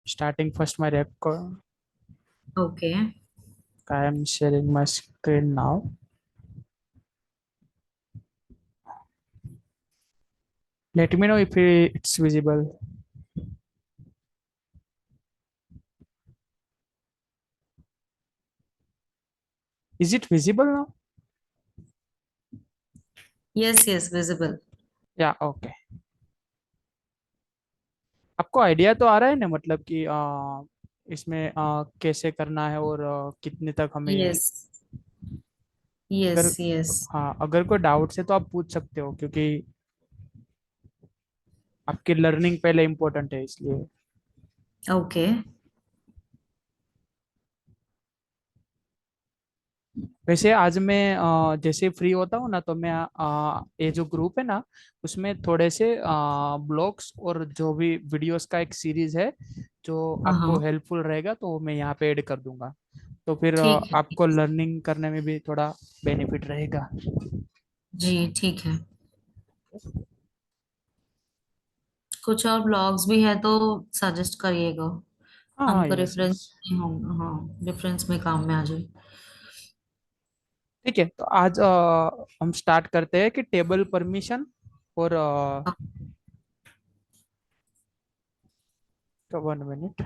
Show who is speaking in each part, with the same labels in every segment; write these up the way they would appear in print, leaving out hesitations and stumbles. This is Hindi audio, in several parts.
Speaker 1: Starting first my record.
Speaker 2: Okay.
Speaker 1: I am sharing my screen now. Let me know if it's visible. Is it visible now?
Speaker 2: Yes, yes, visible.
Speaker 1: या ओके। आपको आइडिया तो आ रहा है ना, मतलब कि इसमें कैसे करना है और कितने तक हमें।
Speaker 2: Yes,
Speaker 1: अगर
Speaker 2: yes, yes.
Speaker 1: हाँ, अगर कोई डाउट है तो आप पूछ सकते हो, क्योंकि आपकी लर्निंग पहले इम्पोर्टेंट है इसलिए।
Speaker 2: Okay.
Speaker 1: वैसे आज मैं जैसे फ्री होता हूँ ना, तो मैं ये जो ग्रुप है ना, उसमें थोड़े से ब्लॉग्स और जो भी वीडियोस का एक सीरीज है जो आपको
Speaker 2: हाँ,
Speaker 1: हेल्पफुल रहेगा, तो वो मैं यहाँ पे ऐड कर दूंगा। तो फिर
Speaker 2: ठीक है, ठीक
Speaker 1: आपको
Speaker 2: है।
Speaker 1: लर्निंग करने में भी थोड़ा बेनिफिट रहेगा।
Speaker 2: जी, ठीक है। कुछ और ब्लॉग्स भी है तो सजेस्ट करिएगा।
Speaker 1: हाँ हाँ,
Speaker 2: हमको
Speaker 1: यस
Speaker 2: रेफरेंस
Speaker 1: यस।
Speaker 2: होंगे, हाँ, रेफरेंस में काम में आ जाए।
Speaker 1: ठीक है, तो आज हम स्टार्ट करते हैं कि टेबल परमिशन और 1 मिनट।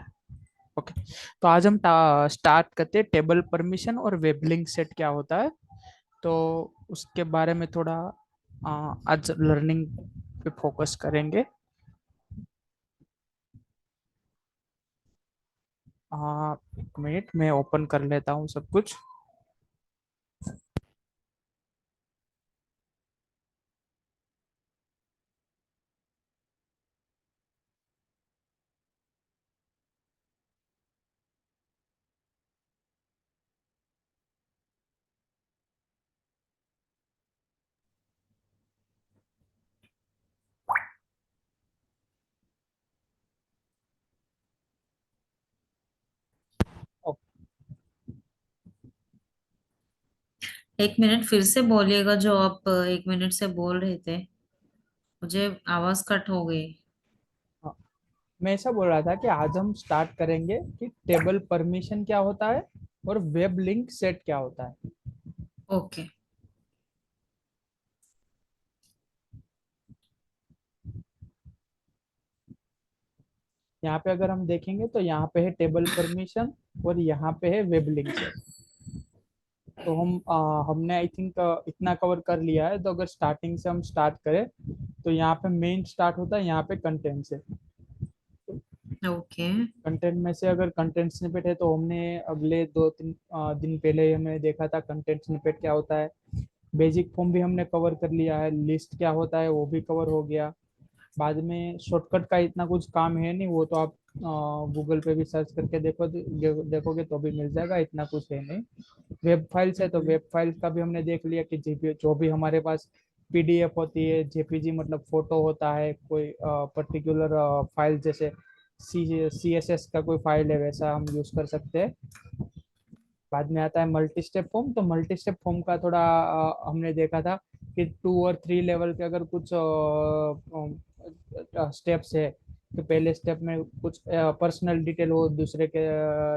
Speaker 1: ओके, तो आज हम स्टार्ट करते हैं टेबल परमिशन और वेब लिंक सेट क्या होता है। तो उसके बारे में थोड़ा आज लर्निंग पे फोकस करेंगे। 1 मिनट, मैं ओपन कर लेता हूँ सब कुछ।
Speaker 2: एक मिनट फिर से बोलिएगा जो आप 1 मिनट से बोल रहे थे। मुझे आवाज कट हो गई।
Speaker 1: हाँ, मैं ऐसा बोल रहा था कि आज हम स्टार्ट करेंगे कि टेबल परमिशन क्या होता है और वेब लिंक सेट क्या होता है।
Speaker 2: ओके।
Speaker 1: यहाँ पे अगर हम देखेंगे तो यहाँ पे है टेबल परमिशन और यहाँ पे है वेब लिंक सेट। तो हमने आई थिंक इतना कवर कर लिया है। तो अगर स्टार्टिंग से हम स्टार्ट करें, तो यहाँ पे मेन स्टार्ट होता है यहाँ पे कंटेंट से।
Speaker 2: ओके।
Speaker 1: कंटेंट में से अगर कंटेंट स्निपेट है, तो हमने अगले 2-3 दिन पहले ही हमने देखा था कंटेंट स्निपेट क्या होता है। बेसिक फॉर्म भी हमने कवर कर लिया है, लिस्ट क्या होता है वो भी कवर हो गया। बाद में शॉर्टकट का इतना कुछ काम है नहीं, वो तो आप गूगल पे भी सर्च करके देखोगे तो भी मिल जाएगा, इतना कुछ है नहीं। वेब फाइल्स है, तो
Speaker 2: हम्म।
Speaker 1: वेब फाइल्स का भी हमने देख लिया कि जो भी हमारे पास पीडीएफ होती है, जेपीजी मतलब फोटो होता है, कोई पर्टिकुलर फाइल, जैसे सीएसएस का कोई फाइल है, वैसा हम यूज कर सकते हैं। बाद में आता है मल्टी स्टेप फॉर्म। तो मल्टी स्टेप फॉर्म का थोड़ा हमने देखा था कि 2 और 3 लेवल के अगर कुछ स्टेप्स है, तो पहले स्टेप में कुछ पर्सनल डिटेल हो, दूसरे के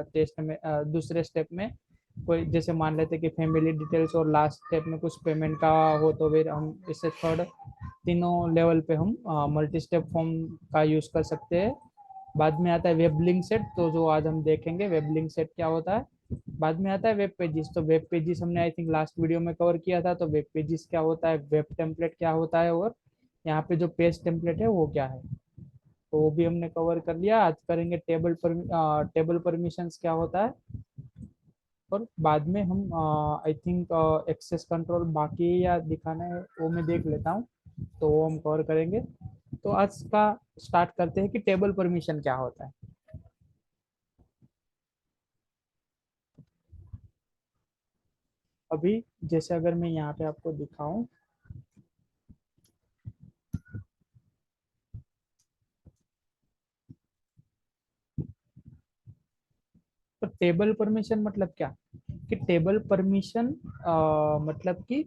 Speaker 1: टेस्ट में दूसरे स्टेप में कोई, जैसे मान लेते कि फैमिली डिटेल्स, और लास्ट स्टेप में कुछ पेमेंट का हो, तो फिर हम इससे थर्ड तीनों लेवल पे हम मल्टी स्टेप फॉर्म का यूज कर सकते हैं। बाद में आता है वेब लिंक सेट, तो जो आज हम देखेंगे वेब लिंक सेट क्या होता है। बाद में आता है वेब पेजेस। तो वेब पेजेस हमने आई थिंक लास्ट वीडियो में कवर किया था। तो वेब पेजेस क्या होता है, वेब टेम्पलेट क्या होता है, और यहाँ पे जो पेज टेम्पलेट है वो क्या है, तो वो भी हमने कवर कर लिया। आज करेंगे टेबल परमिशंस क्या होता है। और बाद में हम आई थिंक एक्सेस कंट्रोल बाकी है या दिखाना है, वो मैं देख लेता हूँ, तो वो हम कवर करेंगे। तो आज का स्टार्ट करते हैं कि टेबल परमिशन क्या होता है। अभी जैसे अगर मैं यहाँ पे आपको दिखाऊं, तो टेबल परमिशन मतलब क्या, कि टेबल परमिशन मतलब कि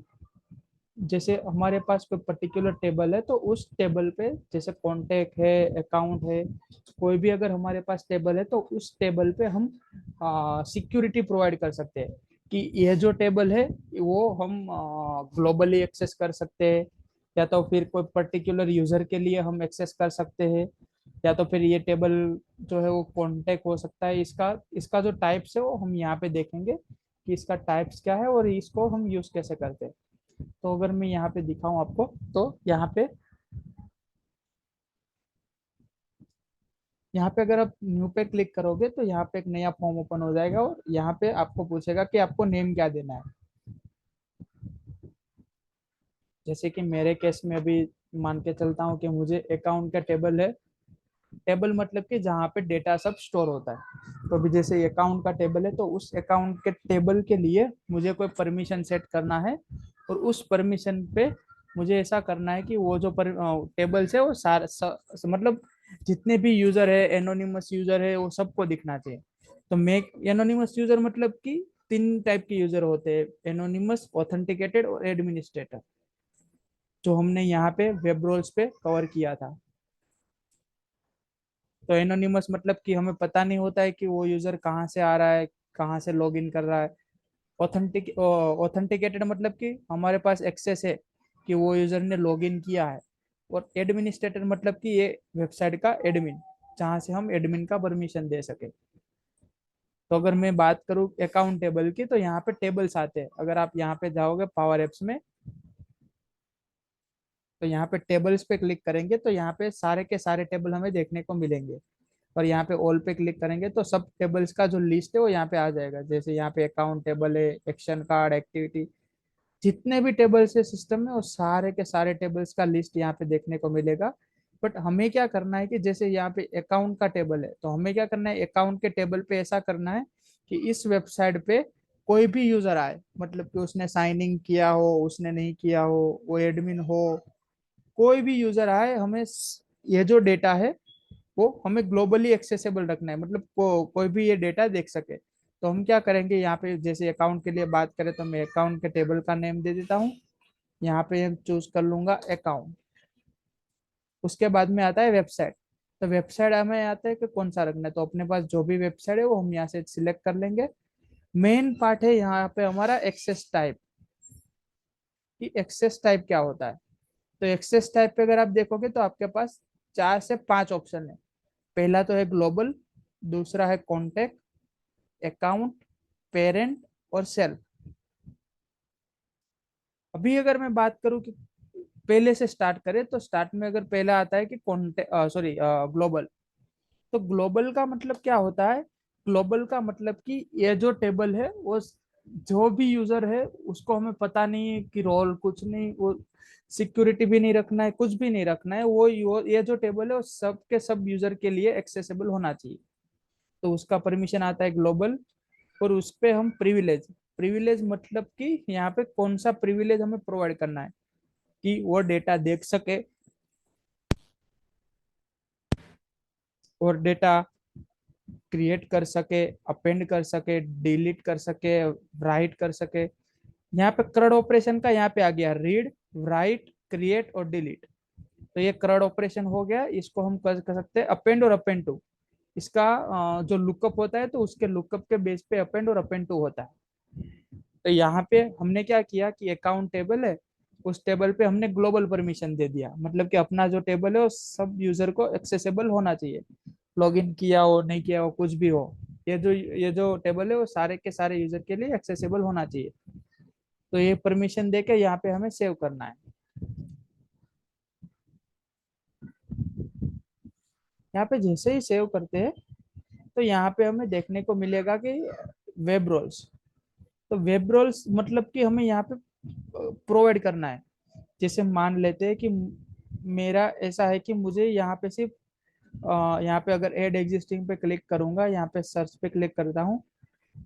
Speaker 1: जैसे हमारे पास कोई पर्टिकुलर टेबल है, तो उस टेबल पे जैसे कॉन्टेक्ट है, अकाउंट है, कोई भी अगर हमारे पास टेबल है, तो उस टेबल पे हम सिक्योरिटी प्रोवाइड कर सकते हैं कि यह जो टेबल है वो हम ग्लोबली एक्सेस कर सकते हैं, या तो फिर कोई पर्टिकुलर यूजर के लिए हम एक्सेस कर सकते हैं, या तो फिर ये टेबल जो है वो कॉन्टेक्ट हो सकता है। इसका इसका जो टाइप्स है वो हम यहाँ पे देखेंगे कि इसका टाइप्स क्या है और इसको हम यूज कैसे करते हैं। तो अगर मैं यहाँ पे दिखाऊं आपको, तो यहाँ पे अगर आप न्यू पे क्लिक करोगे तो यहाँ पे एक नया फॉर्म ओपन हो जाएगा, और यहाँ पे आपको पूछेगा कि आपको नेम क्या देना है। जैसे कि मेरे केस में अभी मान के चलता हूँ कि मुझे अकाउंट का टेबल है। टेबल मतलब कि जहाँ पे डेटा सब स्टोर होता है। तो अभी जैसे अकाउंट का टेबल है, तो उस अकाउंट के टेबल के लिए मुझे कोई परमिशन सेट करना है, और उस परमिशन पे मुझे ऐसा करना है कि वो जो टेबल्स है वो मतलब जितने भी यूजर है, एनोनिमस यूजर है, वो सबको दिखना चाहिए। तो मैं एनोनिमस यूजर मतलब कि 3 टाइप के यूजर होते हैं, एनोनिमस, ऑथेंटिकेटेड और एडमिनिस्ट्रेटर, जो हमने यहाँ पे वेब रोल्स पे कवर किया था। तो एनोनिमस मतलब कि हमें पता नहीं होता है कि वो यूजर कहाँ से आ रहा है, कहाँ से लॉग इन कर रहा है। ऑथेंटिकेटेड मतलब कि हमारे पास एक्सेस है कि वो यूजर ने लॉग इन किया है। और एडमिनिस्ट्रेटर मतलब कि ये वेबसाइट का एडमिन, जहाँ से हम एडमिन का परमिशन दे सके। तो अगर मैं बात करूँ अकाउंट टेबल की, तो यहाँ पे टेबल्स आते हैं। अगर आप यहाँ पे जाओगे पावर एप्स में, तो यहाँ पे टेबल्स पे क्लिक करेंगे तो यहाँ पे सारे के सारे टेबल हमें देखने को मिलेंगे। और यहाँ पे ऑल पे क्लिक करेंगे तो सब टेबल्स का जो लिस्ट है वो यहाँ पे आ जाएगा। जैसे यहाँ पे अकाउंट टेबल है, एक्शन कार्ड, एक्टिविटी, जितने भी टेबल्स है सिस्टम में, वो सारे के सारे टेबल्स का लिस्ट यहाँ पे देखने को मिलेगा। बट हमें क्या करना है कि जैसे यहाँ पे अकाउंट का टेबल है, तो हमें क्या करना है, अकाउंट के टेबल पे ऐसा करना है कि इस वेबसाइट पे कोई भी यूजर आए, मतलब कि उसने साइन इन किया हो, उसने नहीं किया हो, वो एडमिन हो, कोई भी यूजर आए, हमें ये जो डेटा है वो हमें ग्लोबली एक्सेसिबल रखना है, मतलब कोई भी ये डेटा देख सके। तो हम क्या करेंगे, यहाँ पे जैसे अकाउंट के लिए बात करें, तो मैं अकाउंट के टेबल का नेम दे देता हूँ। यहाँ पे हम चूज कर लूंगा अकाउंट। उसके बाद में आता है वेबसाइट। तो वेबसाइट हमें आता है कि कौन सा रखना है, तो अपने पास जो भी वेबसाइट है वो हम यहाँ से सिलेक्ट कर लेंगे। मेन पार्ट है यहाँ पे हमारा एक्सेस टाइप, कि एक्सेस टाइप क्या होता है। तो एक्सेस टाइप पे अगर आप देखोगे तो आपके पास 4 से 5 ऑप्शन है। पहला तो है ग्लोबल, दूसरा है कॉन्टेक्ट, अकाउंट, पेरेंट और सेल्फ। अभी अगर मैं बात करूं कि पहले से स्टार्ट करें, तो स्टार्ट में अगर पहला आता है कि कॉन्टेक्ट, सॉरी, ग्लोबल। तो ग्लोबल का मतलब क्या होता है, ग्लोबल का मतलब कि ये जो टेबल है वो जो भी यूजर है उसको हमें पता नहीं है कि रोल कुछ नहीं, वो सिक्योरिटी भी नहीं रखना है, कुछ भी नहीं रखना है, ये जो टेबल है वो सब के सब यूजर के लिए एक्सेसिबल होना चाहिए। तो उसका परमिशन आता है ग्लोबल। और उस पे हम प्रिविलेज, प्रिविलेज मतलब कि यहाँ पे कौन सा प्रिविलेज हमें प्रोवाइड करना है कि वो डेटा देख सके, और डेटा क्रिएट कर सके, अपेंड कर सके, डिलीट कर सके, राइट कर सके। यहाँ पे करड़ ऑपरेशन का यहाँ पे आ गया, रीड, राइट, क्रिएट और डिलीट। तो ये करड़ ऑपरेशन हो गया, इसको हम कर सकते हैं अपेंड और अपेंड टू। इसका जो लुकअप होता है, तो उसके लुकअप के बेस पे अपेंड और अपेंड टू होता है। तो यहाँ पे हमने क्या किया कि अकाउंट टेबल है, उस टेबल पे हमने ग्लोबल परमिशन दे दिया, मतलब कि अपना जो टेबल है वो सब यूजर को एक्सेसिबल होना चाहिए। लॉगिन किया हो नहीं किया हो कुछ भी हो, ये जो टेबल है वो सारे के सारे यूजर के लिए एक्सेसिबल होना चाहिए। तो ये परमिशन देके यहाँ पे हमें सेव करना है। यहाँ पे जैसे ही सेव करते हैं, तो यहाँ पे हमें देखने को मिलेगा कि वेब रोल्स। तो वेब रोल्स मतलब कि हमें यहाँ पे प्रोवाइड करना है। जैसे मान लेते हैं कि मेरा ऐसा है कि मुझे यहाँ पे सिर्फ यहाँ पे अगर ऐड एग्जिस्टिंग पे क्लिक करूंगा, यहाँ पे सर्च पे क्लिक करता हूँ,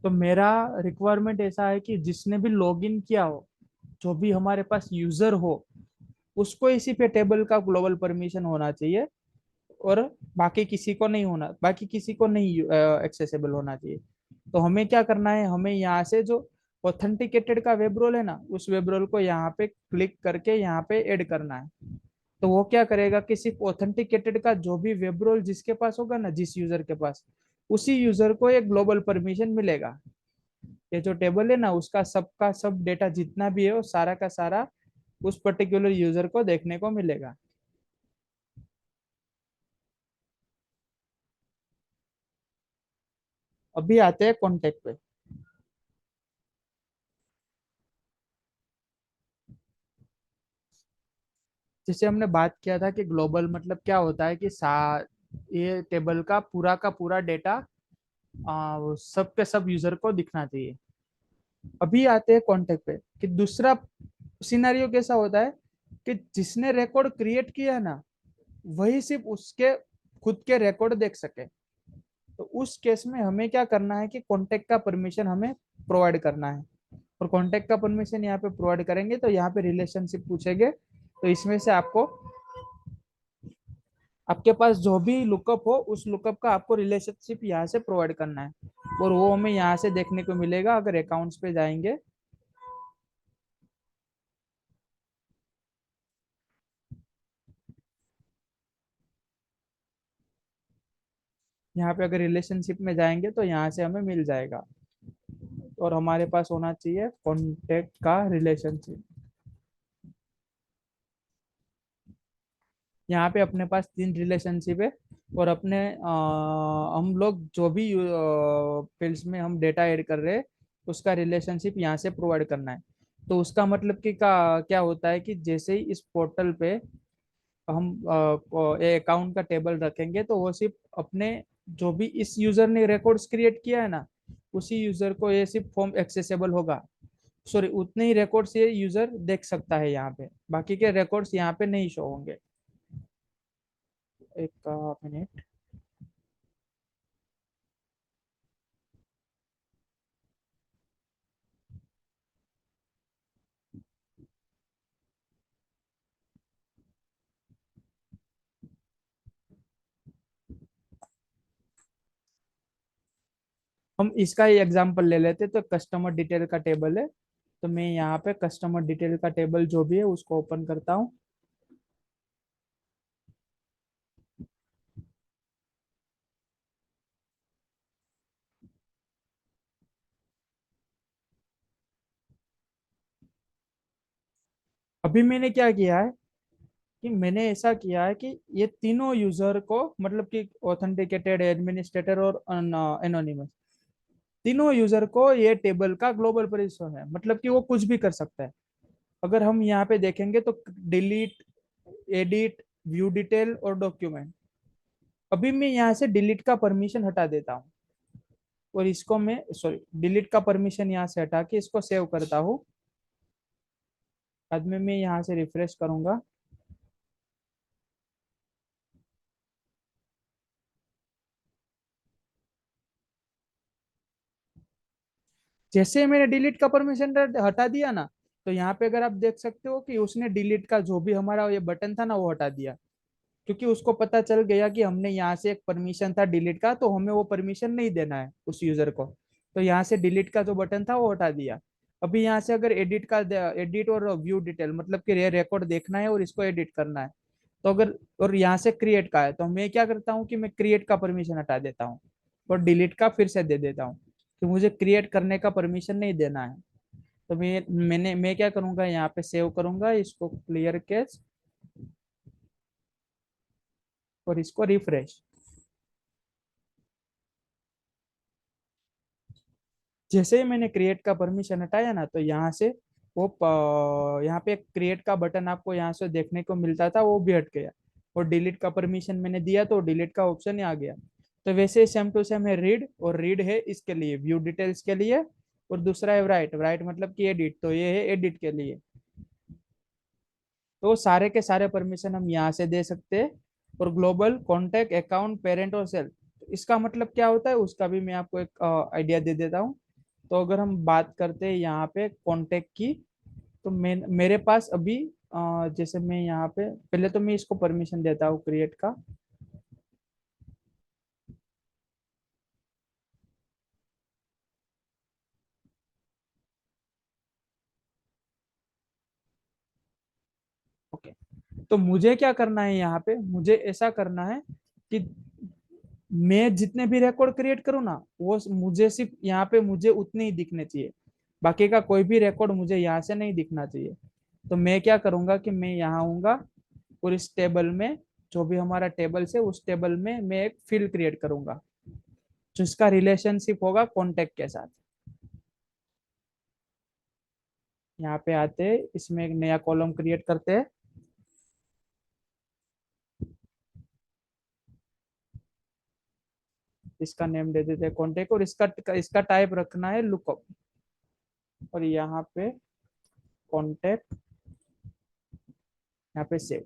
Speaker 1: तो मेरा रिक्वायरमेंट ऐसा है कि जिसने भी लॉगिन किया हो, जो भी हमारे पास यूजर हो, उसको इसी पे टेबल का ग्लोबल परमिशन होना चाहिए। और बाकी किसी को नहीं होना, बाकी किसी को नहीं एक्सेसिबल होना चाहिए। तो हमें क्या करना है, हमें यहाँ से जो ऑथेंटिकेटेड का वेब रोल है ना, उस वेब रोल को यहाँ पे क्लिक करके यहाँ पे ऐड करना है। तो वो क्या करेगा कि सिर्फ ऑथेंटिकेटेड का जो भी वेब रोल जिसके पास होगा ना, जिस यूजर के पास, उसी यूजर को एक ग्लोबल परमिशन मिलेगा। ये जो टेबल है ना, उसका सबका सब डेटा जितना भी है वो सारा का सारा उस पर्टिकुलर यूजर को देखने को मिलेगा। अभी आते हैं कॉन्टेक्ट पे। जैसे हमने बात किया था कि ग्लोबल मतलब क्या होता है कि ये टेबल का पूरा डेटा सब के सब यूजर को दिखना चाहिए। अभी आते हैं कॉन्टेक्ट पे कि दूसरा सिनेरियो कैसा होता है कि जिसने रिकॉर्ड क्रिएट किया है ना, वही सिर्फ उसके खुद के रिकॉर्ड देख सके। तो उस केस में हमें क्या करना है कि कॉन्टेक्ट का परमिशन हमें प्रोवाइड करना है। और कॉन्टेक्ट का परमिशन यहाँ पे प्रोवाइड करेंगे तो यहाँ पे रिलेशनशिप पूछेंगे, तो इसमें से आपको आपके पास जो भी लुकअप हो उस लुकअप का आपको रिलेशनशिप यहाँ से प्रोवाइड करना है। और वो हमें यहाँ से देखने को मिलेगा अगर अकाउंट्स पे जाएंगे। यहाँ पे अगर रिलेशनशिप में जाएंगे तो यहाँ से हमें मिल जाएगा। और हमारे पास होना चाहिए कॉन्टेक्ट का रिलेशनशिप। यहाँ पे अपने पास 3 रिलेशनशिप है। और हम लोग जो भी फील्ड्स में हम डेटा ऐड कर रहे हैं उसका रिलेशनशिप यहाँ से प्रोवाइड करना है। तो उसका मतलब कि क्या होता है कि जैसे ही इस पोर्टल पे हम अकाउंट का टेबल रखेंगे तो वो सिर्फ अपने जो भी इस यूजर ने रिकॉर्ड्स क्रिएट किया है ना, उसी यूजर को ये सिर्फ फॉर्म एक्सेसिबल होगा। सॉरी, उतने ही रिकॉर्ड्स ये यूजर देख सकता है यहाँ पे, बाकी के रिकॉर्ड्स यहाँ पे नहीं शो होंगे। एक मिनट। हम इसका ही एग्जांपल ले लेते तो कस्टमर डिटेल का टेबल है। तो मैं यहाँ पे कस्टमर डिटेल का टेबल जो भी है उसको ओपन करता हूँ। अभी मैंने क्या किया है कि मैंने ऐसा किया है कि ये तीनों यूजर को, मतलब कि ऑथेंटिकेटेड, एडमिनिस्ट्रेटर और एनोनिमस, तीनों यूजर को ये टेबल का ग्लोबल परिसर है, मतलब कि वो कुछ भी कर सकता है। अगर हम यहाँ पे देखेंगे तो डिलीट, एडिट, व्यू डिटेल और डॉक्यूमेंट। अभी मैं यहाँ से डिलीट का परमिशन हटा देता हूँ। और इसको मैं, सॉरी, डिलीट का परमिशन यहाँ से हटा के इसको सेव करता हूँ। बाद में मैं यहाँ से रिफ्रेश करूंगा। जैसे ही मैंने डिलीट का परमिशन हटा दिया ना, तो यहाँ पे अगर आप देख सकते हो कि उसने डिलीट का जो भी हमारा ये बटन था ना वो हटा दिया। क्योंकि उसको पता चल गया कि हमने यहाँ से एक परमिशन था डिलीट का, तो हमें वो परमिशन नहीं देना है उस यूजर को। तो यहाँ से डिलीट का जो बटन था वो हटा दिया। अभी यहाँ से अगर एडिट और व्यू डिटेल, मतलब कि ये रिकॉर्ड देखना है और इसको एडिट करना है, तो अगर, और यहाँ से क्रिएट का है तो मैं क्या करता हूँ कि मैं क्रिएट का परमिशन हटा देता हूँ और डिलीट का फिर से दे देता हूँ कि मुझे क्रिएट करने का परमिशन नहीं देना है। तो मैं क्या करूंगा, यहाँ पे सेव करूंगा इसको, क्लियर कैच, और इसको रिफ्रेश। जैसे ही मैंने क्रिएट का परमिशन हटाया ना, तो यहाँ से यहाँ पे क्रिएट का बटन आपको यहाँ से देखने को मिलता था, वो भी हट गया। और डिलीट का परमिशन मैंने दिया तो डिलीट का ऑप्शन ही आ गया। तो वैसे सेम टू सेम है रीड, और रीड है इसके लिए, व्यू डिटेल्स के लिए। और दूसरा है राइट, राइट मतलब कि एडिट, तो ये है एडिट के लिए। तो सारे के सारे परमिशन हम यहाँ से दे सकते हैं। और ग्लोबल, कॉन्टैक्ट, अकाउंट, पेरेंट और सेल्फ, इसका मतलब क्या होता है उसका भी मैं आपको एक आइडिया दे देता हूँ। तो अगर हम बात करते हैं यहाँ पे कॉन्टैक्ट की, तो मेरे पास अभी जैसे मैं यहाँ पे पहले तो मैं इसको परमिशन देता हूँ क्रिएट का। ओके, तो मुझे क्या करना है यहाँ पे, मुझे ऐसा करना है कि मैं जितने भी रिकॉर्ड क्रिएट करूँ ना, वो मुझे सिर्फ यहाँ पे मुझे उतने ही दिखने चाहिए, बाकी का कोई भी रिकॉर्ड मुझे यहाँ से नहीं दिखना चाहिए। तो मैं क्या करूंगा कि मैं यहाँ आऊंगा और इस टेबल में, जो भी हमारा टेबल है उस टेबल में मैं एक फील्ड क्रिएट करूंगा जिसका रिलेशनशिप होगा कॉन्टेक्ट के साथ। यहाँ पे आते हैं, इसमें एक नया कॉलम क्रिएट करते हैं। इसका नेम दे देते हैं कॉन्टेक्ट, और इसका इसका टाइप रखना है लुकअप, और यहाँ पे कॉन्टेक्ट, यहाँ पे सेव।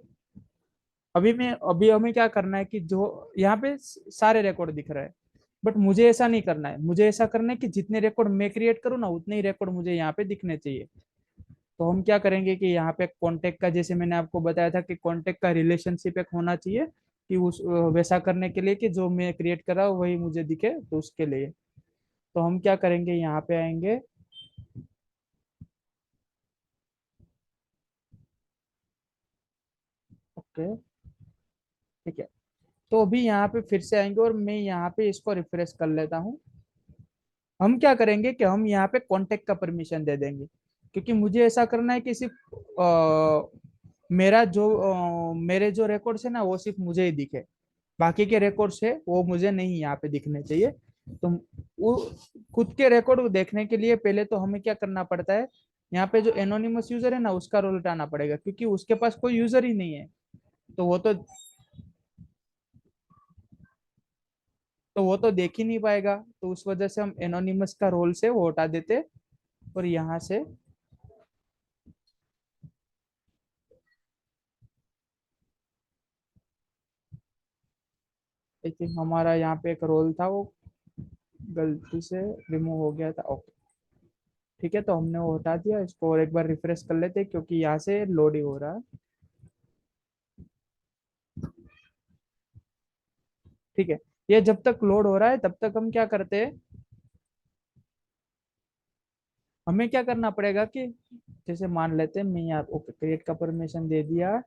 Speaker 1: अभी हमें क्या करना है कि जो यहाँ पे सारे रिकॉर्ड दिख रहे हैं, बट मुझे ऐसा नहीं करना है, मुझे ऐसा करना है कि जितने रिकॉर्ड मैं क्रिएट करूँ ना उतने ही रिकॉर्ड मुझे यहाँ पे दिखने चाहिए। तो हम क्या करेंगे कि यहाँ पे कॉन्टेक्ट का, जैसे मैंने आपको बताया था कि कॉन्टेक्ट का रिलेशनशिप एक होना चाहिए, कि उस वैसा करने के लिए कि जो मैं क्रिएट कर रहा हूँ वही मुझे दिखे, तो उसके लिए तो हम क्या करेंगे, यहाँ पे आएंगे, ओके ठीक है। तो अभी यहाँ पे फिर से आएंगे और मैं यहाँ पे इसको रिफ्रेश कर लेता हूँ। हम क्या करेंगे कि हम यहाँ पे कॉन्टेक्ट का परमिशन दे देंगे, क्योंकि मुझे ऐसा करना है कि सिर्फ मेरे जो रिकॉर्ड्स है ना वो सिर्फ मुझे ही दिखे, बाकी के रिकॉर्ड्स है वो मुझे नहीं यहाँ पे दिखने चाहिए। तो वो खुद के रिकॉर्ड को देखने के लिए पहले तो हमें क्या करना पड़ता है, यहाँ पे जो एनोनिमस यूजर है ना उसका रोल उठाना पड़ेगा, क्योंकि उसके पास कोई यूजर ही नहीं है। तो वो तो देख ही नहीं पाएगा, तो उस वजह से हम एनोनिमस का रोल से वो हटा देते, और यहाँ से आई थिंक हमारा यहाँ पे एक रोल था वो गलती से रिमूव हो गया था। ओके ठीक है, तो हमने वो हटा दिया, इसको और एक बार रिफ्रेश कर लेते हैं, क्योंकि यहाँ से लोड ही हो रहा है। ठीक है, ये जब तक लोड हो रहा है तब तक हम क्या करते हैं, हमें क्या करना पड़ेगा कि जैसे मान लेते हैं मैं यहाँ ओके क्रिएट का परमिशन दे दिया,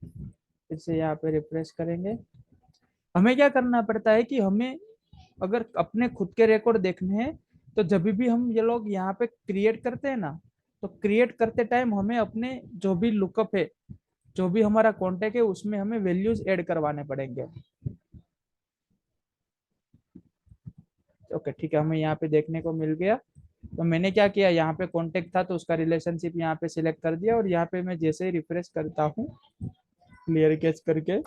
Speaker 1: फिर से यहाँ पे रिफ्रेश करेंगे। हमें क्या करना पड़ता है कि हमें अगर अपने खुद के रिकॉर्ड देखने हैं, तो जब भी हम ये लोग यहाँ पे क्रिएट करते हैं ना, तो क्रिएट करते टाइम हमें अपने जो भी लुकअप है, जो भी हमारा कॉन्टेक्ट है उसमें हमें वैल्यूज ऐड करवाने पड़ेंगे। ओके ठीक है, हमें यहाँ पे देखने को मिल गया। तो मैंने क्या किया, यहाँ पे कॉन्टेक्ट था तो उसका रिलेशनशिप यहाँ पे सिलेक्ट कर दिया, और यहाँ पे मैं जैसे ही रिफ्रेश करता हूँ क्लियर कैच करके,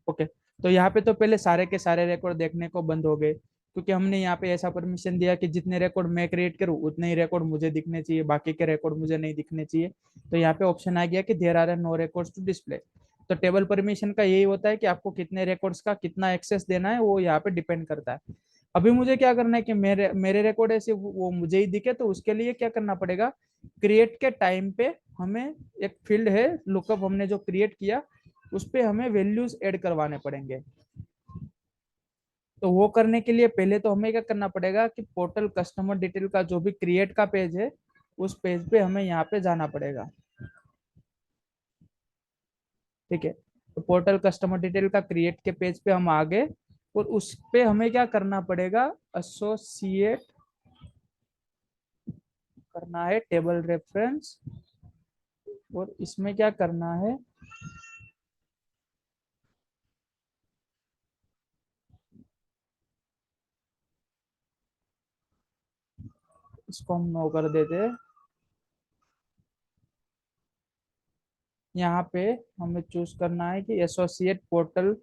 Speaker 1: ओके, तो यहाँ पे तो पहले सारे के सारे रिकॉर्ड देखने को बंद हो गए, क्योंकि हमने यहाँ पे ऐसा परमिशन दिया कि जितने रिकॉर्ड मैं क्रिएट करूँ उतने ही रिकॉर्ड मुझे दिखने चाहिए, बाकी के रिकॉर्ड मुझे नहीं दिखने चाहिए। तो यहाँ पे ऑप्शन आ गया कि there are no records to display. तो टेबल परमिशन का यही होता है कि आपको कितने रिकॉर्ड्स का कितना एक्सेस देना है, वो यहाँ पे डिपेंड करता है। अभी मुझे क्या करना है कि मेरे मेरे रिकॉर्ड ऐसे वो मुझे ही दिखे, तो उसके लिए क्या करना पड़ेगा, क्रिएट के टाइम पे हमें एक फील्ड है लुकअप हमने जो क्रिएट किया, उस पे हमें वैल्यूज ऐड करवाने पड़ेंगे। तो वो करने के लिए पहले तो हमें क्या करना पड़ेगा कि पोर्टल कस्टमर डिटेल का जो भी क्रिएट का पेज है, उस पेज पे हमें यहाँ पे जाना पड़ेगा। ठीक है, तो पोर्टल कस्टमर डिटेल का क्रिएट के पेज पे हम आ गए, और उस पे हमें क्या करना पड़ेगा, एसोसिएट करना है टेबल रेफरेंस, और इसमें क्या करना है, इसको हम नो कर देते हैं। यहाँ पे हमें चूज करना है कि एसोसिएट पोर्टल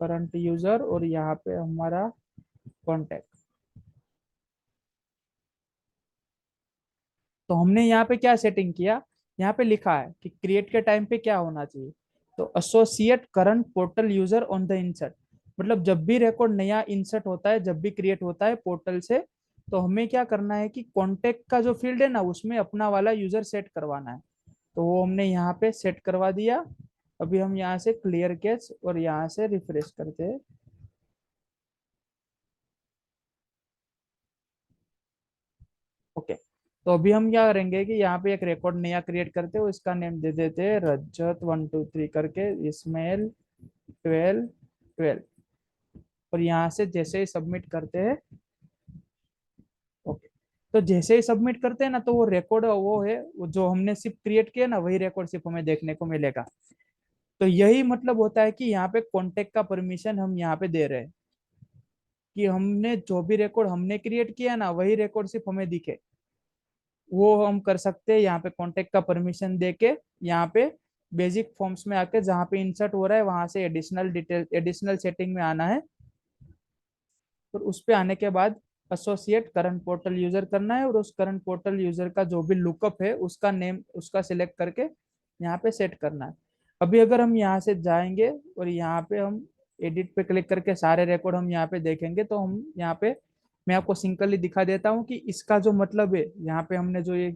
Speaker 1: करंट यूजर, और यहाँ पे हमारा कॉन्टेक्ट। तो हमने यहाँ पे क्या सेटिंग किया, यहाँ पे लिखा है कि क्रिएट के टाइम पे क्या होना चाहिए, तो associate current portal user on the insert, मतलब जब भी रिकॉर्ड नया इंसर्ट होता है, जब भी क्रिएट होता है पोर्टल से, तो हमें क्या करना है कि कॉन्टेक्ट का जो फील्ड है ना उसमें अपना वाला यूजर सेट करवाना है। तो वो हमने यहाँ पे सेट करवा दिया। अभी हम यहाँ से क्लियर कैच और यहाँ से रिफ्रेश करते हैं। तो अभी हम क्या करेंगे कि यहाँ पे एक रिकॉर्ड नया क्रिएट करते हो, इसका नेम दे देते हैं रजत 1 2 3 करके, इसमेल 12 12। और यहाँ से जैसे ही सबमिट करते हैं, ओके, तो जैसे ही सबमिट करते हैं ना, तो वो रिकॉर्ड वो है, वो जो हमने सिर्फ क्रिएट किया ना, वही रिकॉर्ड सिर्फ हमें देखने को मिलेगा। तो यही मतलब होता है कि यहाँ पे कॉन्टेक्ट का परमिशन हम यहाँ पे दे रहे हैं, कि हमने जो भी रिकॉर्ड हमने क्रिएट किया ना, वही रिकॉर्ड सिर्फ हमें दिखे। वो हम कर सकते हैं यहाँ पे कॉन्टेक्ट का परमिशन देके, यहाँ पे बेसिक फॉर्म्स में आके जहाँ पे इंसर्ट हो रहा है वहां से एडिशनल डिटेल, एडिशनल सेटिंग में आना है। और उस पे आने के बाद एसोसिएट करंट पोर्टल यूजर करना है, और उस करंट पोर्टल यूजर का जो भी लुकअप है उसका नेम उसका सिलेक्ट करके यहाँ पे सेट करना है। अभी अगर हम यहाँ से जाएंगे और यहाँ पे हम एडिट पे क्लिक करके सारे रिकॉर्ड हम यहाँ पे देखेंगे, तो हम यहाँ पे, मैं आपको सिंपली दिखा देता हूँ कि इसका जो मतलब है यहाँ पे हमने जो ये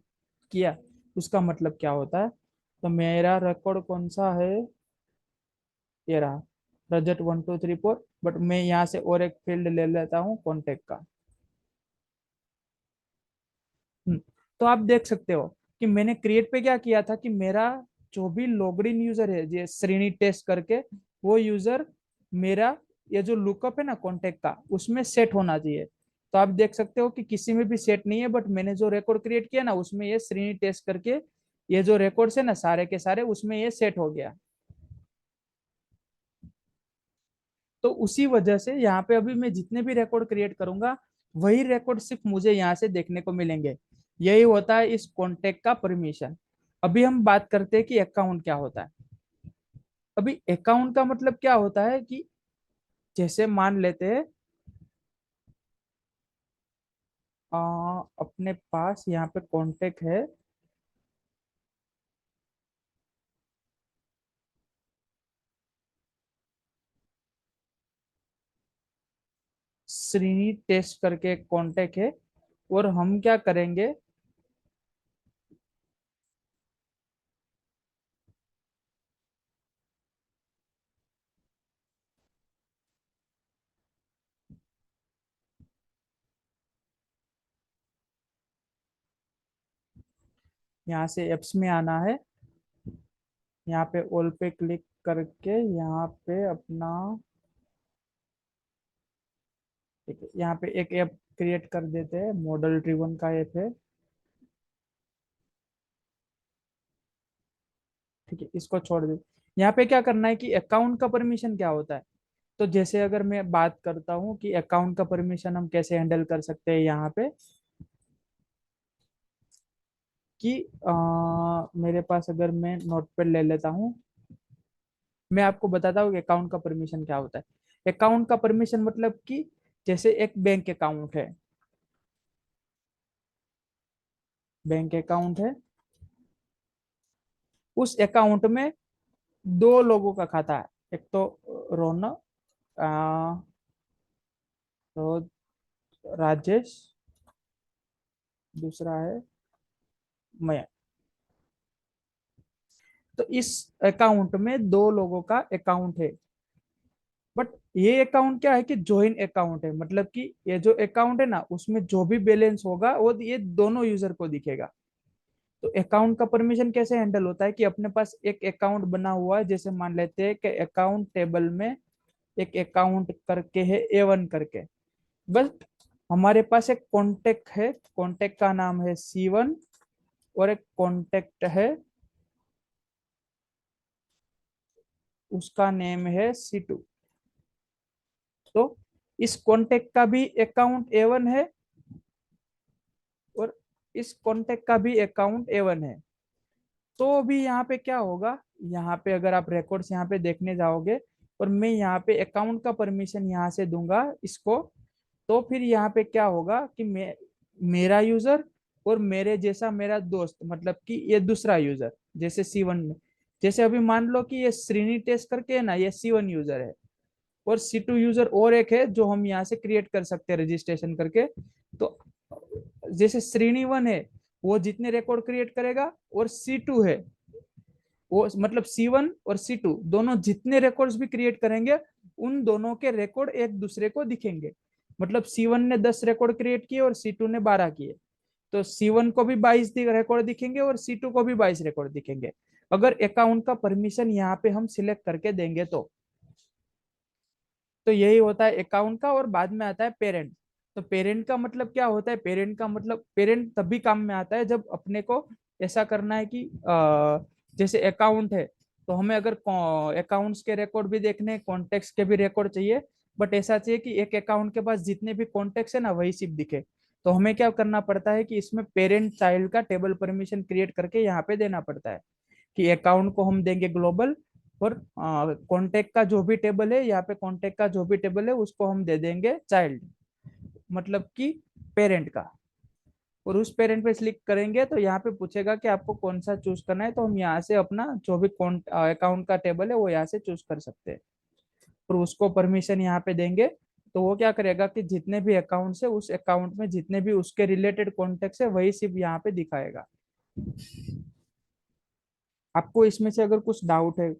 Speaker 1: किया उसका मतलब क्या होता है। तो मेरा रिकॉर्ड कौन सा है, ये रहा, रजत 1 2 3 4। बट मैं यहाँ से और एक फील्ड ले लेता हूँ कॉन्टेक्ट का। तो आप देख सकते हो कि मैंने क्रिएट पे क्या किया था कि मेरा जो भी लॉग्ड इन यूजर है, ये श्रेणी टेस्ट करके, वो यूजर मेरा ये जो लुकअप है ना कॉन्टेक्ट का, उसमें सेट होना चाहिए। तो आप देख सकते हो कि किसी में भी सेट नहीं है, बट मैंने जो रिकॉर्ड क्रिएट किया ना उसमें ये श्रेणी टेस्ट करके, ये जो रिकॉर्ड्स है ना सारे के सारे, उसमें ये सेट हो गया। तो उसी वजह से यहाँ पे अभी मैं जितने भी रिकॉर्ड क्रिएट करूंगा, वही रिकॉर्ड सिर्फ मुझे यहाँ से देखने को मिलेंगे। यही होता है इस कॉन्टेक्ट का परमिशन। अभी हम बात करते हैं कि अकाउंट क्या होता है। अभी अकाउंट का मतलब क्या होता है कि जैसे मान लेते हैं अपने पास यहाँ पे कॉन्टेक्ट है, श्रीनी टेस्ट करके एक कॉन्टेक्ट है। और हम क्या करेंगे, यहाँ से एप्स में आना है, यहाँ पे ऑल पे क्लिक करके यहाँ पे अपना, ठीक है, यहाँ पे एक ऐप क्रिएट कर देते हैं, मॉडल ड्रिवन का ऐप है। ठीक है, इसको छोड़ दे। यहाँ पे क्या करना है कि अकाउंट का परमिशन क्या होता है। तो जैसे अगर मैं बात करता हूँ कि अकाउंट का परमिशन हम कैसे हैंडल कर सकते हैं, यहाँ पे कि मेरे पास अगर मैं नोट पे ले लेता हूँ, मैं आपको बताता हूँ कि अकाउंट का परमिशन क्या होता है। अकाउंट का परमिशन मतलब कि जैसे एक बैंक अकाउंट है, बैंक अकाउंट है, उस अकाउंट में दो लोगों का खाता है। एक तो रोनक, तो राजेश, दूसरा है मयंक। तो इस अकाउंट में दो लोगों का अकाउंट है। बट ये अकाउंट क्या है कि जॉइंट अकाउंट है, मतलब कि ये जो अकाउंट है ना उसमें जो भी बैलेंस होगा वो ये दोनों यूजर को दिखेगा। तो अकाउंट का परमिशन कैसे हैंडल होता है कि अपने पास एक अकाउंट बना हुआ है, जैसे मान लेते हैं कि अकाउंट टेबल में एक अकाउंट करके है A1 करके। बस हमारे पास एक कॉन्टेक्ट है, कॉन्टेक्ट का नाम है C1, और एक कॉन्टेक्ट है उसका नेम है C2। तो इस कॉन्टेक्ट का भी अकाउंट A1 है, और इस कॉन्टेक्ट का भी अकाउंट A1 है। तो अभी यहाँ पे क्या होगा, यहाँ पे अगर आप रिकॉर्ड्स यहाँ पे देखने जाओगे और मैं यहाँ पे अकाउंट का परमिशन यहाँ से दूंगा इसको, तो फिर यहाँ पे क्या होगा कि मेरा यूजर और मेरे जैसा मेरा दोस्त, मतलब कि ये दूसरा यूजर, जैसे C1 में, जैसे अभी मान लो कि ये श्रीनी टेस्ट करके है ना, ये C1 यूजर है, और C2 यूजर और एक है जो हम यहाँ से क्रिएट कर सकते हैं रजिस्ट्रेशन करके। तो जैसे श्रेणी 1 है, वो जितने रिकॉर्ड क्रिएट करेगा, और C2 है, वो मतलब C1 और C2 दोनों जितने रिकॉर्ड्स भी क्रिएट करेंगे, उन दोनों के रिकॉर्ड एक दूसरे को दिखेंगे। मतलब C1 ने 10 रिकॉर्ड क्रिएट किए और C2 ने 12 किए, तो C1 को भी 22 रिकॉर्ड दिखेंगे और C2 को भी 22 रिकॉर्ड दिखेंगे, अगर अकाउंट का परमिशन यहाँ पे हम सिलेक्ट करके देंगे तो यही होता है अकाउंट का। और बाद में आता है पेरेंट। तो पेरेंट का मतलब क्या होता है? पेरेंट का मतलब, पेरेंट तभी काम में आता है जब अपने को ऐसा करना है कि जैसे अकाउंट है, तो हमें अगर अकाउंट्स के रिकॉर्ड भी देखने, कॉन्टेक्ट के भी रिकॉर्ड चाहिए, बट ऐसा चाहिए कि एक अकाउंट के पास जितने भी कॉन्टेक्ट है ना वही सिर्फ दिखे। तो हमें क्या करना पड़ता है कि इसमें पेरेंट चाइल्ड का टेबल परमिशन क्रिएट करके यहाँ पे देना पड़ता है कि अकाउंट को हम देंगे ग्लोबल, और कॉन्टेक्ट का जो भी टेबल है, यहाँ पे कॉन्टेक्ट का जो भी टेबल है उसको हम दे देंगे चाइल्ड, मतलब कि पेरेंट का। और उस पेरेंट पे क्लिक करेंगे तो यहाँ पे पूछेगा कि आपको कौन सा चूज करना है, तो हम यहाँ से अपना जो भी अकाउंट का टेबल है वो यहाँ से चूज कर सकते हैं। और उसको परमिशन यहाँ पे देंगे, तो वो क्या करेगा कि जितने भी अकाउंट्स है उस अकाउंट में जितने भी उसके रिलेटेड कॉन्टेक्ट है वही सिर्फ यहाँ पे दिखाएगा। आपको इसमें से अगर कुछ डाउट है?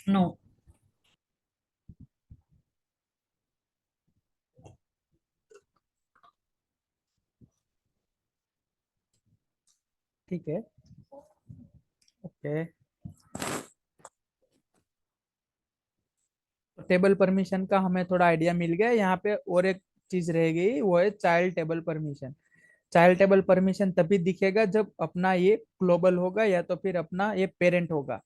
Speaker 2: नो।
Speaker 1: ठीक है, ओके। टेबल परमिशन का हमें थोड़ा आइडिया मिल गया। यहाँ पे और एक चीज रह गई, वो है child table permission. Child table permission तभी दिखेगा जब अपना ये ग्लोबल होगा या तो फिर अपना ये पेरेंट होगा।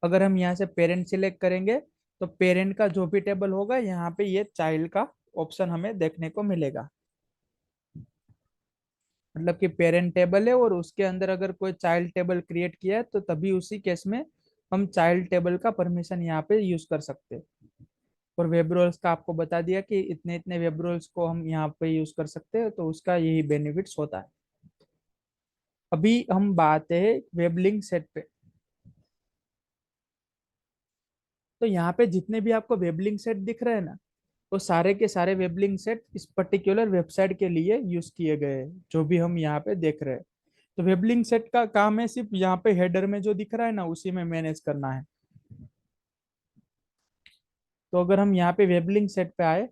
Speaker 1: अगर हम यहाँ से पेरेंट सिलेक्ट करेंगे तो पेरेंट का जो भी टेबल होगा यहाँ पे ये चाइल्ड का ऑप्शन हमें देखने को मिलेगा। मतलब कि पेरेंट टेबल है और उसके अंदर अगर कोई चाइल्ड टेबल क्रिएट किया है तो तभी उसी केस में हम चाइल्ड टेबल का परमिशन यहाँ पे यूज कर सकते हैं। और वेब रोल्स का आपको बता दिया कि इतने इतने वेब रोल्स को हम यहाँ पे यूज कर सकते हैं, तो उसका यही बेनिफिट्स होता है। अभी हम बात है वेब लिंक सेट पे। तो यहाँ पे जितने भी आपको वेब लिंक सेट दिख रहे हैं ना, वो सारे के सारे वेब लिंक सेट इस पर्टिकुलर वेबसाइट के लिए यूज किए गए हैं, जो भी हम यहाँ पे देख रहे हैं। तो वेब लिंक सेट का काम है सिर्फ यहाँ पे हेडर में जो दिख रहा है ना उसी में मैनेज करना है। तो अगर हम यहाँ पे वेब लिंक सेट पे आए,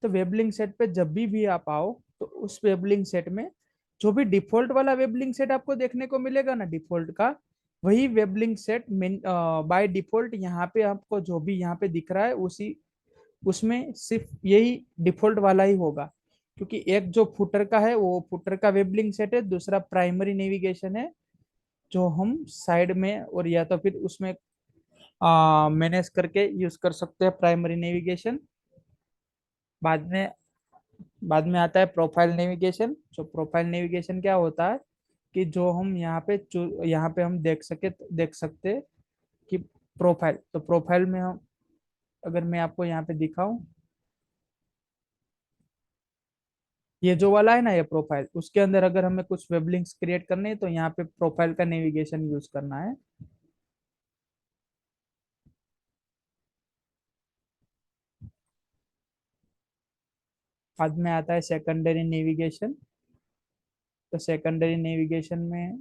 Speaker 1: तो वेब लिंक सेट पे जब भी आप आओ तो उस वेब लिंक सेट में जो भी डिफॉल्ट वाला वेब लिंक सेट आपको देखने को मिलेगा ना, डिफॉल्ट का, वही web link set by default यहाँ पे आपको जो भी यहाँ पे दिख रहा है उसी उसमें सिर्फ यही डिफॉल्ट वाला ही होगा। क्योंकि एक जो फुटर का है वो फुटर का वेब लिंक सेट है, दूसरा प्राइमरी नेविगेशन है जो हम साइड में और या तो फिर उसमें मैनेज करके यूज कर सकते हैं प्राइमरी नेविगेशन। बाद में बाद में आता है प्रोफाइल नेविगेशन। जो प्रोफाइल नेविगेशन क्या होता है कि जो हम यहाँ पे हम देख सकते हैं कि प्रोफाइल, तो प्रोफाइल में हम, अगर मैं आपको यहाँ पे दिखाऊं, ये जो वाला है ना ये प्रोफाइल, उसके अंदर अगर हमें कुछ वेब लिंक्स क्रिएट करने हैं तो यहाँ पे प्रोफाइल का नेविगेशन यूज करना है। बाद में आता है सेकेंडरी नेविगेशन। तो सेकेंडरी नेविगेशन में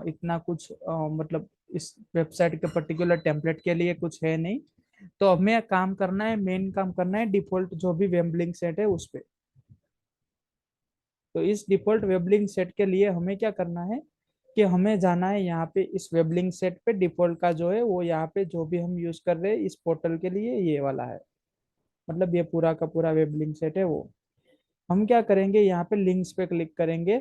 Speaker 1: इतना कुछ मतलब इस वेबसाइट के पर्टिकुलर टेम्पलेट के लिए कुछ है नहीं। तो हमें काम करना है, मेन काम करना है डिफॉल्ट जो भी वेब लिंक सेट है उस पे। तो इस डिफॉल्ट वेब लिंक सेट के लिए हमें क्या करना है कि हमें जाना है यहाँ पे इस वेब लिंक सेट पे, डिफॉल्ट का जो है वो यहाँ पे जो भी हम यूज कर रहे हैं इस पोर्टल के लिए ये वाला है। मतलब ये पूरा का पूरा वेब लिंक सेट है वो। हम क्या करेंगे, यहाँ पे लिंक्स पे क्लिक करेंगे।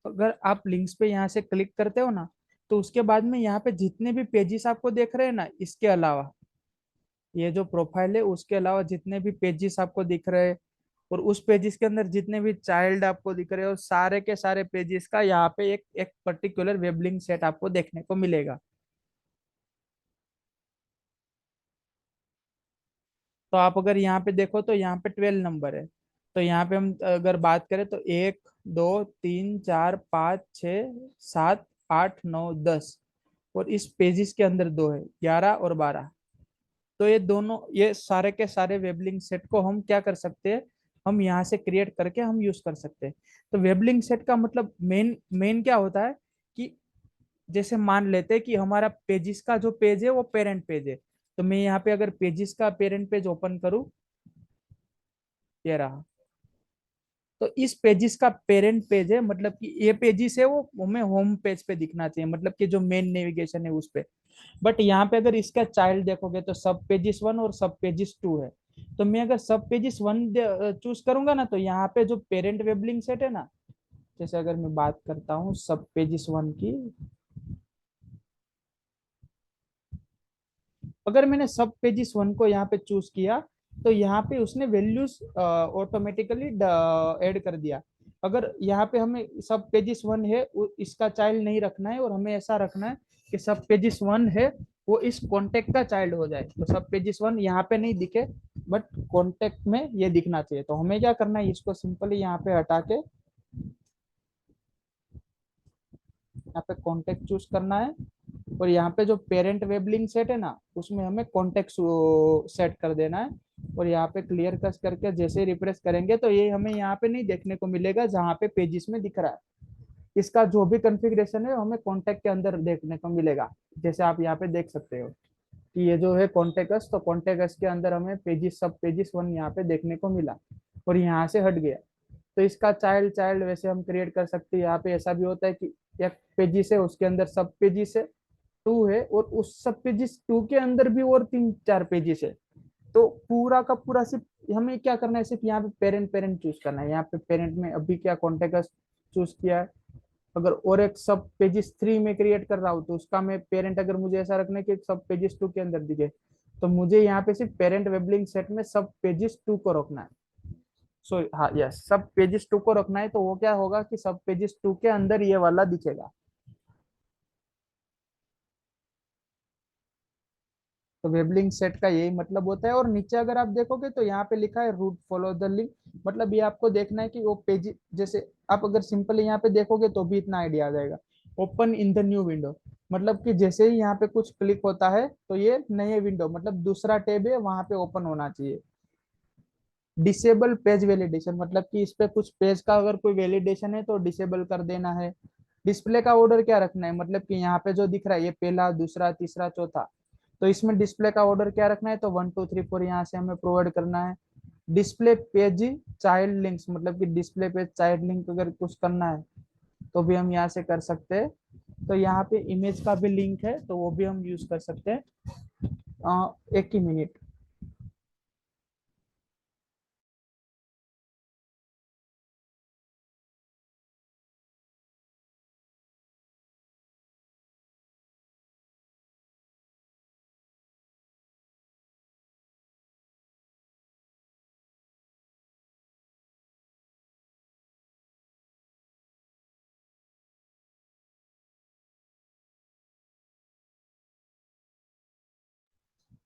Speaker 1: अगर आप लिंक्स पे यहाँ से क्लिक करते हो ना, तो उसके बाद में यहाँ पे जितने भी पेजेस आपको देख रहे हैं ना, इसके अलावा ये जो प्रोफाइल है उसके अलावा जितने भी पेजेस आपको दिख रहे हैं और उस पेजेस के अंदर जितने भी चाइल्ड आपको दिख रहे हो, सारे के सारे पेजेस का यहाँ पे एक एक पर्टिकुलर वेब लिंक सेट आपको देखने को मिलेगा। तो आप अगर यहाँ पे देखो तो यहाँ पे 12 नंबर है। तो यहाँ पे हम अगर बात करें तो 1 2 3 4 5 6 7 8 9 10, और इस पेजिस के अंदर दो है, 11 और 12। तो ये दोनों, ये सारे के सारे वेब लिंक सेट को हम क्या कर सकते हैं, हम यहाँ से क्रिएट करके हम यूज कर सकते हैं। तो वेब लिंक सेट का मतलब मेन मेन क्या होता है कि जैसे मान लेते हैं कि हमारा पेजिस का जो पेज है वो पेरेंट पेज है, तो मैं यहाँ पे अगर पेजेस का पेरेंट पेज ओपन करूँ, ये रहा। तो इस पेजिस का पेरेंट पेज है, मतलब कि ये पेजिस है वो हमें होम पेज पे दिखना चाहिए, मतलब कि जो मेन नेविगेशन है उस पे। बट यहाँ पे अगर इसका चाइल्ड देखोगे तो सब पेजिस 1 और सब पेजिस 2 है। तो मैं अगर सब पेजिस 1 चूज करूंगा ना, तो यहाँ पे जो पेरेंट वेब लिंक सेट है ना, जैसे अगर मैं बात करता हूँ सब पेजिस 1 की, अगर मैंने सब पेजिस 1 को यहाँ पे चूज किया, तो यहाँ पे उसने वैल्यूज ऑटोमेटिकली ऐड कर दिया। अगर यहाँ पे हमें सब पेजिस 1 है इसका चाइल्ड नहीं रखना है, और हमें ऐसा रखना है कि सब पेजिस 1 है वो इस कॉन्टेक्ट का चाइल्ड हो जाए, तो सब पेजिस 1 यहाँ पे नहीं दिखे, बट कॉन्टेक्ट में ये दिखना चाहिए। तो हमें क्या करना है, इसको सिंपली यहाँ पे हटा के यहाँ पे कॉन्टेक्ट चूज करना है, और यहाँ पे जो पेरेंट वेब लिंक सेट है ना, उसमें हमें कॉन्टेक्ट सेट कर देना है। और यहाँ पे क्लियर कस करके जैसे रिफ्रेश करेंगे तो ये हमें यहाँ पे नहीं देखने को मिलेगा जहाँ पे पेजिस में दिख रहा है। इसका जो भी कॉन्फ़िगरेशन है हमें कॉन्टेक्ट के अंदर देखने को मिलेगा। जैसे आप यहाँ पे देख सकते हो कि ये जो है कॉन्टेक्ट, तो कॉन्टेक्ट के अंदर हमें पेजिस सब पेजिस 1 यहाँ पे देखने को मिला, और यहाँ से हट गया। तो इसका चाइल्ड चाइल्ड वैसे हम क्रिएट कर सकते हैं। यहाँ पे ऐसा भी होता है कि एक पेजिस है उसके अंदर सब पेजिस है 2 है, और उस सब पेजिस 2 के अंदर भी और 3-4 पेजिस है। तो पूरा का पूरा सिर्फ हमें क्या करना है, सिर्फ यहाँ पे पेरेंट पेरेंट चूज करना है। यहाँ पे पेरेंट में अभी क्या कॉन्टेक्ट चूज किया है। अगर और एक सब पेजिस 3 में क्रिएट कर रहा हूँ, तो उसका मैं पेरेंट अगर मुझे ऐसा रखना है कि सब पेजिस 2 के अंदर दिखे, तो मुझे यहाँ पे सिर्फ पेरेंट वेबलिंग सेट में सब पेजिस 2 को रखना है। सो हाँ यस, सब पेजिस 2 को रखना है, तो वो क्या होगा कि सब पेजिस 2 के अंदर ये वाला दिखेगा। तो वेबलिंक सेट का यही मतलब होता है। और नीचे अगर आप देखोगे तो यहाँ पे लिखा है रूट फॉलो द लिंक, मतलब ये आपको देखना है कि वो पेज, जैसे आप अगर सिंपली यहाँ पे देखोगे तो भी इतना आइडिया आ जाएगा। Open in the new window, मतलब कि जैसे ही यहाँ पे कुछ क्लिक होता है तो ये नए विंडो, मतलब दूसरा टैब है वहां पे ओपन होना चाहिए। डिसेबल पेज वैलिडेशन, मतलब कि इस पे कुछ पेज का अगर कोई वैलिडेशन है तो डिसेबल कर देना है। डिस्प्ले का ऑर्डर क्या रखना है, मतलब कि यहाँ पे जो दिख रहा है ये पहला दूसरा तीसरा चौथा, तो इसमें डिस्प्ले का ऑर्डर क्या रखना है, तो 1 2 3 4 यहाँ से हमें प्रोवाइड करना है। डिस्प्ले पेज चाइल्ड लिंक्स, मतलब कि डिस्प्ले पेज चाइल्ड लिंक अगर कुछ करना है तो भी हम यहाँ से कर सकते हैं। तो यहाँ पे इमेज का भी लिंक है तो वो भी हम यूज कर सकते हैं। एक ही मिनट।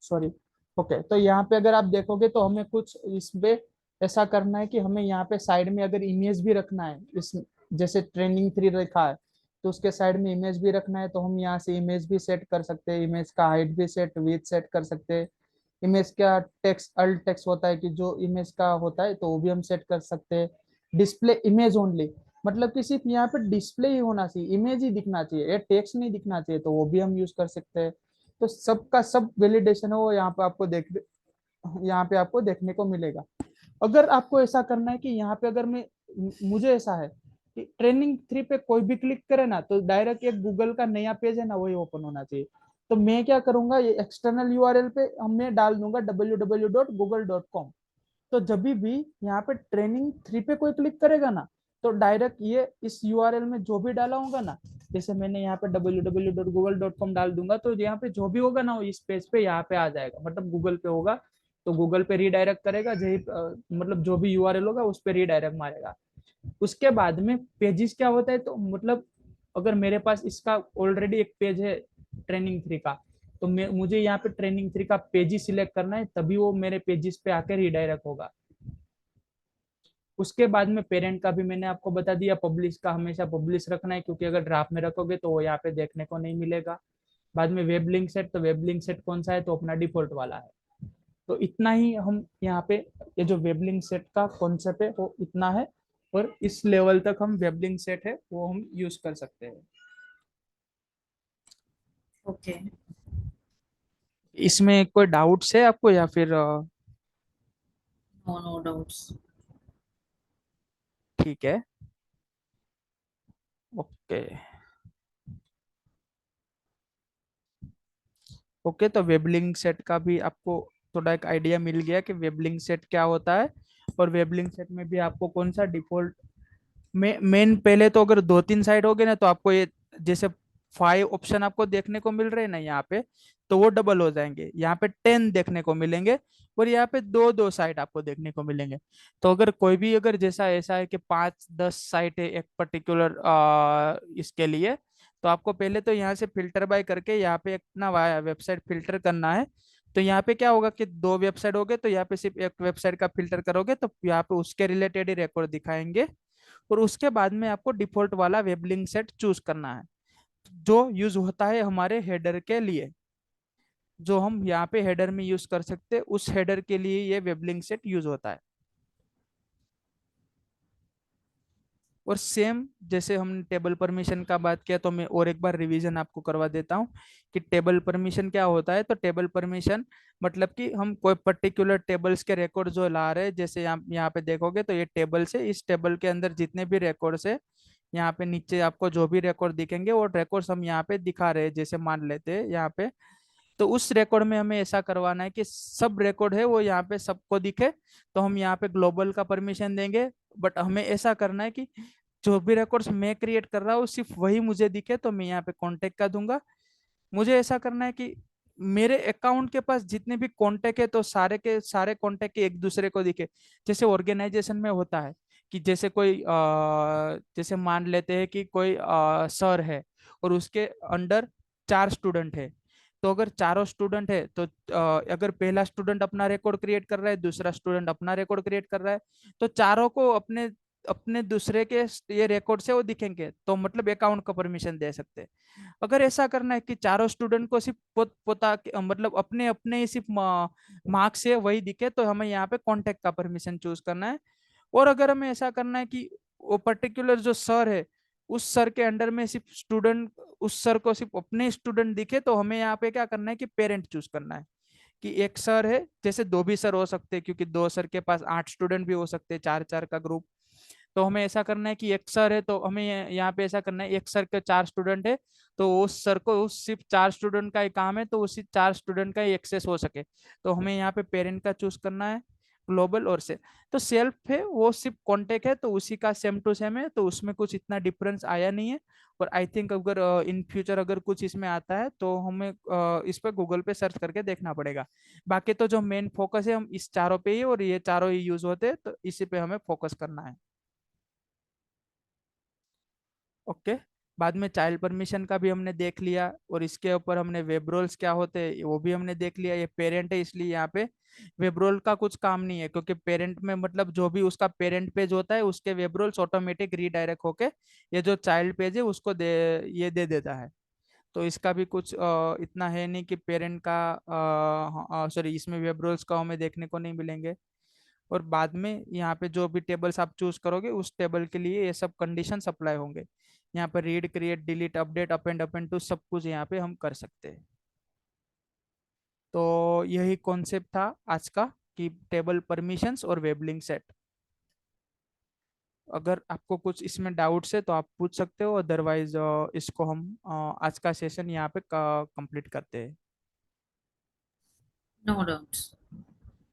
Speaker 1: सॉरी। ओके, तो यहाँ पे अगर आप देखोगे तो हमें कुछ इस पे ऐसा करना है कि हमें यहाँ पे साइड में अगर इमेज भी रखना है, इस जैसे ट्रेनिंग 3 रखा है तो उसके साइड में इमेज भी रखना है, तो हम यहाँ से इमेज भी सेट कर सकते हैं। इमेज का हाइट भी सेट विड्थ सेट कर सकते हैं। इमेज का टेक्स्ट अल्ट टेक्स्ट होता है कि जो इमेज का होता है तो वो भी हम सेट कर सकते हैं। डिस्प्ले इमेज ओनली, मतलब कि सिर्फ यहाँ पे डिस्प्ले ही होना चाहिए, इमेज ही दिखना चाहिए, ये टेक्स्ट नहीं दिखना चाहिए, तो वो भी हम यूज कर सकते हैं। तो सबका सब वैलिडेशन है वो यहाँ पे आपको यहाँ पे आपको देखने को मिलेगा। अगर आपको ऐसा करना है कि यहाँ पे अगर मैं मुझे ऐसा है कि ट्रेनिंग 3 पे कोई भी क्लिक करे ना तो डायरेक्ट एक गूगल का नया पेज है ना वही ओपन होना चाहिए। तो मैं क्या करूंगा, ये एक्सटर्नल यूआरएल पे मैं डाल दूंगा www.google.com। तो जब भी यहाँ पे ट्रेनिंग 3 पे कोई क्लिक करेगा ना, तो डायरेक्ट ये इस यूआरएल में जो भी डाला होगा ना, जैसे मैंने यहाँ पे www.google.com डाल दूंगा, तो यहाँ पे जो भी होगा ना वो इस पेज पे यहाँ पे आ जाएगा, मतलब गूगल पे होगा तो गूगल पे रीडायरेक्ट करेगा। यही मतलब जो भी यूआरएल होगा उस पे रीडायरेक्ट मारेगा। उसके बाद में पेजेस क्या होता है, तो मतलब अगर मेरे पास इसका ऑलरेडी एक पेज है ट्रेनिंग 3 का, तो मैं मुझे यहाँ पे ट्रेनिंग 3 का पेज ही सिलेक्ट करना है, तभी वो मेरे पेजेस पे आकर रिडायरेक्ट होगा। उसके बाद में पेरेंट का भी मैंने आपको बता दिया, पब्लिश का हमेशा पब्लिश रखना है, क्योंकि अगर ड्राफ्ट में रखोगे तो वो यहाँ पे देखने को नहीं मिलेगा। बाद में वेब लिंक सेट, तो वेब लिंक सेट कौन सा है, तो अपना डिफॉल्ट वाला है। तो इतना ही हम यहाँ पे ये जो वेब लिंक सेट का कॉन्सेप्ट है वो इतना है, और इस लेवल तक हम वेब लिंक सेट है वो हम यूज कर सकते हैं।
Speaker 2: ओके।
Speaker 1: इसमें कोई डाउट्स है आपको या फिर
Speaker 2: नो, नो डाउट्स।
Speaker 1: ठीक है। ओके। ओके, तो वेबलिंग सेट का भी आपको थोड़ा एक आइडिया मिल गया कि वेबलिंग सेट क्या होता है। और वेबलिंग सेट में भी आपको कौन सा डिफॉल्ट में मेन, पहले तो अगर दो तीन साइड हो गए ना तो आपको ये जैसे 5 ऑप्शन आपको देखने को मिल रहे हैं ना यहाँ पे, तो वो डबल हो जाएंगे, यहाँ पे 10 देखने को मिलेंगे। और यहाँ पे दो दो साइड आपको देखने को मिलेंगे। तो अगर कोई भी अगर जैसा ऐसा है कि 5-10 साइट है एक पर्टिकुलर इसके लिए, तो आपको पहले तो यहाँ से फिल्टर बाय करके यहाँ पे अपना वेबसाइट फिल्टर करना है। तो यहाँ पे क्या होगा कि दो वेबसाइट हो गए, तो यहाँ पे सिर्फ एक वेबसाइट का फिल्टर करोगे तो यहाँ पे उसके रिलेटेड ही रिकॉर्ड दिखाएंगे। और उसके बाद में आपको डिफॉल्ट वाला वेब लिंक सेट चूज करना है, जो यूज होता है हमारे हेडर के लिए। जो हम यहाँ पे हेडर में यूज कर सकते हैं, उस हेडर के लिए ये वेब लिंक सेट यूज होता है। और सेम जैसे हमने टेबल परमिशन का बात किया, तो मैं और एक बार रिवीजन आपको करवा देता हूँ कि टेबल परमिशन क्या होता है। तो टेबल परमिशन मतलब कि हम कोई पर्टिकुलर टेबल्स के रिकॉर्ड जो ला रहे हैं, जैसे यहाँ पे देखोगे तो ये टेबल से, इस टेबल के अंदर जितने भी रिकॉर्ड्स है, यहाँ पे नीचे आपको जो भी रिकॉर्ड दिखेंगे वो रिकॉर्ड्स हम यहाँ पे दिखा रहे हैं। जैसे मान लेते हैं यहाँ पे, तो उस रिकॉर्ड में हमें ऐसा करवाना है कि सब रिकॉर्ड है वो यहाँ पे सबको दिखे। तो हम यहाँ पे ग्लोबल का परमिशन देंगे। बट हमें ऐसा करना है कि जो भी रिकॉर्ड्स मैं क्रिएट कर रहा हूँ सिर्फ वही मुझे दिखे, तो मैं यहाँ पे कॉन्टेक्ट का दूंगा। मुझे ऐसा करना है कि मेरे अकाउंट के पास जितने भी कॉन्टेक्ट है तो सारे के सारे कॉन्टेक्ट एक दूसरे को दिखे। जैसे ऑर्गेनाइजेशन में होता है कि जैसे कोई जैसे मान लेते हैं कि कोई सर है और उसके अंडर 4 स्टूडेंट है। तो अगर चारों स्टूडेंट है तो अगर पहला स्टूडेंट अपना रिकॉर्ड क्रिएट कर रहा है, दूसरा स्टूडेंट अपना रिकॉर्ड क्रिएट कर रहा है, तो चारों को अपने अपने दूसरे के ये रिकॉर्ड से वो दिखेंगे, तो मतलब अकाउंट का परमिशन दे सकते हैं। अगर ऐसा करना है कि चारों स्टूडेंट को सिर्फ पोता मतलब अपने अपने ही सिर्फ मार्क्स से वही दिखे, तो हमें यहाँ पे कॉन्टेक्ट का परमिशन चूज करना है। और अगर हमें ऐसा करना है कि वो पर्टिकुलर जो सर है, उस सर के अंडर में सिर्फ स्टूडेंट, उस सर को सिर्फ अपने स्टूडेंट दिखे, तो हमें यहाँ पे क्या करना है कि पेरेंट चूज करना है। कि एक सर है, जैसे दो भी सर हो सकते हैं क्योंकि दो सर के पास 8 स्टूडेंट भी हो सकते हैं, 4-4 का ग्रुप। तो हमें ऐसा करना है कि एक सर है तो हमें यहाँ पे ऐसा करना है, एक सर के 4 स्टूडेंट है, तो उस सर को उस सिर्फ 4 स्टूडेंट का ही काम है, तो उसी 4 स्टूडेंट का ही एक्सेस हो सके। तो हमें यहाँ पे पेरेंट का चूज करना है, ग्लोबल और से। तो सेल्फ है वो सिर्फ कॉन्टेक्ट है, तो उसी का सेम टू सेम है, तो उसमें कुछ इतना डिफरेंस आया नहीं है। और आई थिंक अगर इन फ्यूचर अगर कुछ इसमें आता है तो हमें इस पर गूगल पे सर्च करके देखना पड़ेगा। बाकी तो जो मेन फोकस है हम इस चारों पे ही, और ये चारों ही यूज होते हैं, तो इसी पे हमें फोकस करना है। ओके। बाद में चाइल्ड परमिशन का भी हमने देख लिया, और इसके ऊपर हमने वेब रोल्स क्या होते हैं वो भी हमने देख लिया। ये पेरेंट है इसलिए यहाँ पे वेब रोल का कुछ काम नहीं है, क्योंकि पेरेंट में मतलब जो भी उसका पेरेंट पेज होता है उसके वेब रोल्स ऑटोमेटिक रीडायरेक्ट होके ये जो चाइल्ड पेज है उसको ये दे देता है। तो इसका भी कुछ इतना है नहीं कि पेरेंट का, सॉरी, इसमें वेब रोल्स का हमें देखने को नहीं मिलेंगे। और बाद में यहाँ पे जो भी टेबल्स आप चूज करोगे उस टेबल के लिए ये सब कंडीशन अप्लाई होंगे। यहाँ पर read, create, delete, update, append, append to सब कुछ यहाँ पे हम कर सकते हैं। तो यही कॉन्सेप्ट था आज का, कि टेबल परमिशंस और वेब लिंक सेट। अगर आपको कुछ इसमें डाउट्स है तो आप पूछ सकते हो, अदरवाइज इसको हम आज का सेशन यहाँ पे कंप्लीट करते हैं।
Speaker 2: No doubts.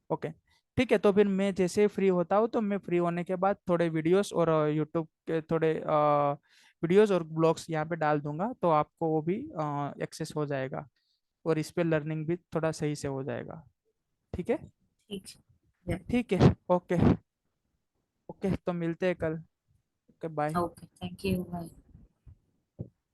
Speaker 1: ओके। ठीक है, तो फिर मैं जैसे ही फ्री होता हूँ तो मैं फ्री होने के बाद थोड़े वीडियोस और यूट्यूब के थोड़े वीडियोस और ब्लॉग्स यहाँ पे डाल दूंगा, तो आपको वो भी एक्सेस हो जाएगा। और इस पे लर्निंग भी थोड़ा सही से हो जाएगा। ठीक है।
Speaker 2: ठीक है।
Speaker 1: ठीक है। ओके। ओके, तो मिलते हैं कल। Okay, bye.
Speaker 2: Okay, thank you, bye.